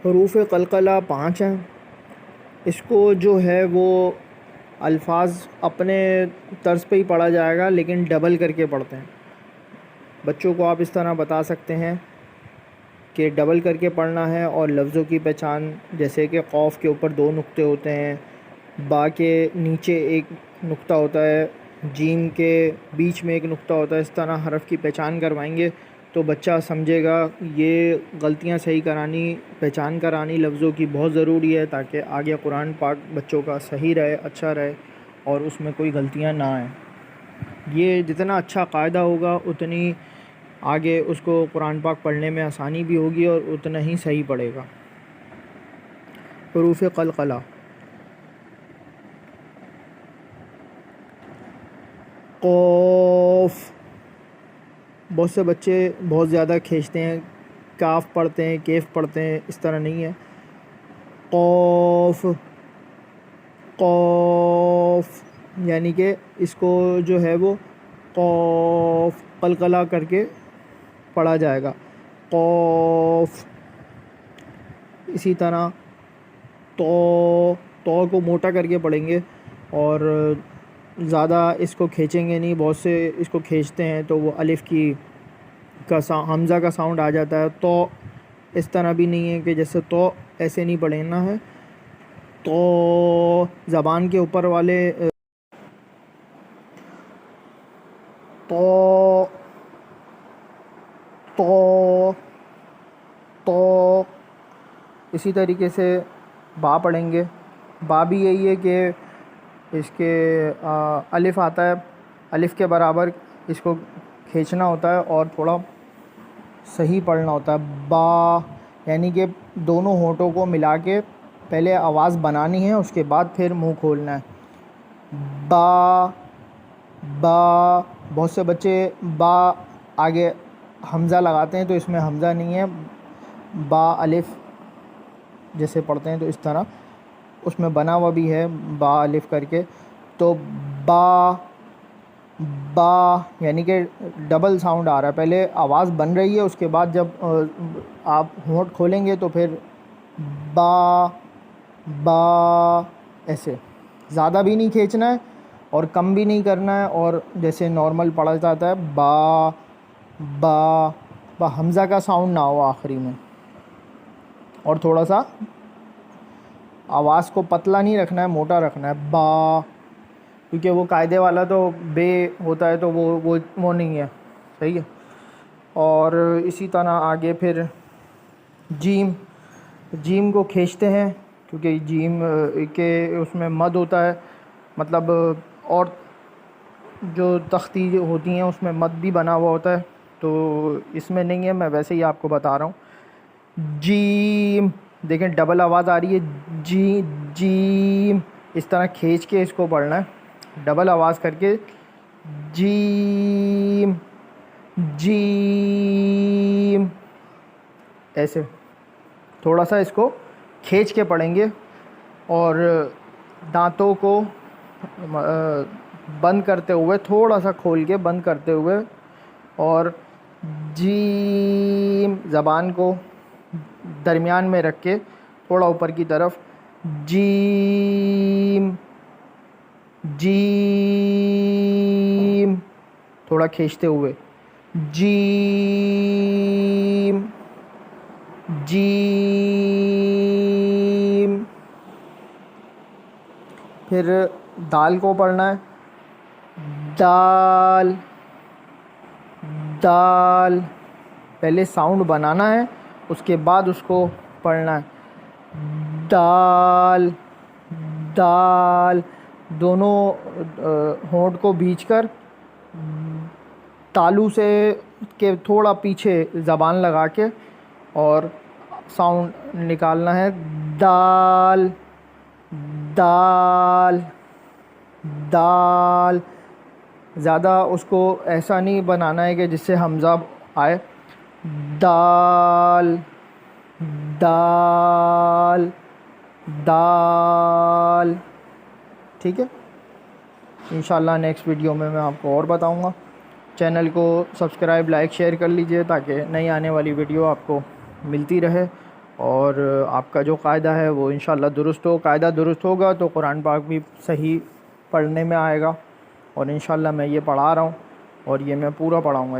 हरूफ क़लक़ला 5 हैं। इसको जो है वो अल्फाज अपने तर्ज पे ही पढ़ा जाएगा, लेकिन डबल करके पढ़ते हैं। बच्चों को आप इस तरह बता सकते हैं कि डबल करके पढ़ना है, और लफ्ज़ों की पहचान जैसे कि क़ौफ़ के ऊपर 2 नुक्ते होते हैं, बा के नीचे एक नुक्ता होता है, जीम के बीच में एक नुक्ता होता है। इस तरह हरफ की पहचान करवाएंगे तो बच्चा समझेगा। ये गलतियां सही करानी, पहचान करानी लफ्ज़ों की बहुत ज़रूरी है, ताकि आगे कुरान पाक बच्चों का सही रहे, अच्छा रहे और उसमें कोई गलतियां ना आएँ। ये जितना अच्छा कायदा होगा उतनी आगे उसको कुरान पाक पढ़ने में आसानी भी होगी और उतना ही सही पढ़ेगा। हरूफ क़लक़ला। क़ौफ़। बहुत से बच्चे बहुत ज़्यादा खींचते हैं, काफ पढ़ते हैं, केफ़ पढ़ते हैं, इस तरह नहीं है। क़ौफ़ क़ौफ़ यानी कि इसको जो है वो क़ौफ़ क़लक़ला करके पढ़ा जाएगा, क़ौफ़। इसी तरह तो को मोटा करके पढ़ेंगे और ज़्यादा इसको खींचेंगे नहीं। बहुत से इसको खींचते हैं तो वो अलिफ़ की हमज़ा का साउंड आ जाता है। तो इस तरह भी नहीं है कि जैसे तो ऐसे नहीं पढ़ना है। तो ज़बान के ऊपर वाले तो तो तो इसी तरीके से बा पढ़ेंगे। बा भी यही है कि इसके अलिफ़ आता है, अलिफ़ के बराबर इसको खींचना होता है और थोड़ा सही पढ़ना होता है। बा यानी कि दोनों होंठों को मिला के पहले आवाज़ बनानी है, उसके बाद फिर मुंह खोलना है। बा बा। बहुत से बच्चे बा आगे हमज़ा लगाते हैं, तो इसमें हमज़ा नहीं है। बा अलिफ़ जैसे पढ़ते हैं तो इस तरह उसमें बना हुआ भी है बा अलिफ़ करके। तो बा बा यानी कि डबल साउंड आ रहा है, पहले आवाज़ बन रही है, उसके बाद जब आप होंठ खोलेंगे तो फिर बा बा ऐसे। ज़्यादा भी नहीं खींचना है और कम भी नहीं करना है, और जैसे नॉर्मल पढ़ा जाता है बा बा बा, हमज़ा का साउंड ना हो आखिरी में। और थोड़ा सा आवाज़ को पतला नहीं रखना है, मोटा रखना है बा, क्योंकि वो कायदे वाला तो बे होता है तो वो नहीं है, सही है। और इसी तरह आगे फिर जीम को खींचते हैं, क्योंकि जीम के उसमें मद होता है, मतलब और जो तख्ती होती हैं उसमें मद भी बना हुआ होता है, तो इसमें नहीं है, मैं वैसे ही आपको बता रहा हूँ। जीम देखें डबल आवाज़ आ रही है, जीम। इस तरह खींच के इसको पढ़ना है, डबल आवाज़ करके जीम जीम ऐसे। थोड़ा सा इसको खींच के पढ़ेंगे और दांतों को बंद करते हुए, थोड़ा सा खोल के बंद करते हुए, और जीम ज़बान को दरमियान में रख के थोड़ा ऊपर की तरफ जीम जीम, थोड़ा खींचते हुए जीम जीम। फिर दाल को पढ़ना है, दाल दाल। पहले साउंड बनाना है, उसके बाद उसको पढ़ना है, दाल दाल। दोनों होंठ को भींचकर तालू से के थोड़ा पीछे ज़बान लगा के और साउंड निकालना है, दाल दाल दाल। ज़्यादा उसको ऐसा नहीं बनाना है कि जिससे हमज़ा आए, दाल दाल दाल। ठीक है, इंशाल्लाह नेक्स्ट वीडियो में मैं आपको और बताऊंगा। चैनल को सब्सक्राइब, लाइक, शेयर कर लीजिए ताकि नई आने वाली वीडियो आपको मिलती रहे। और आपका जो कायदा है वो इंशाल्लाह दुरुस्त हो। कायदा दुरुस्त होगा तो कुरान पाक भी सही पढ़ने में आएगा, और इंशाल्लाह मैं ये पढ़ा रहा हूँ और ये मैं पूरा पढ़ाऊँगा।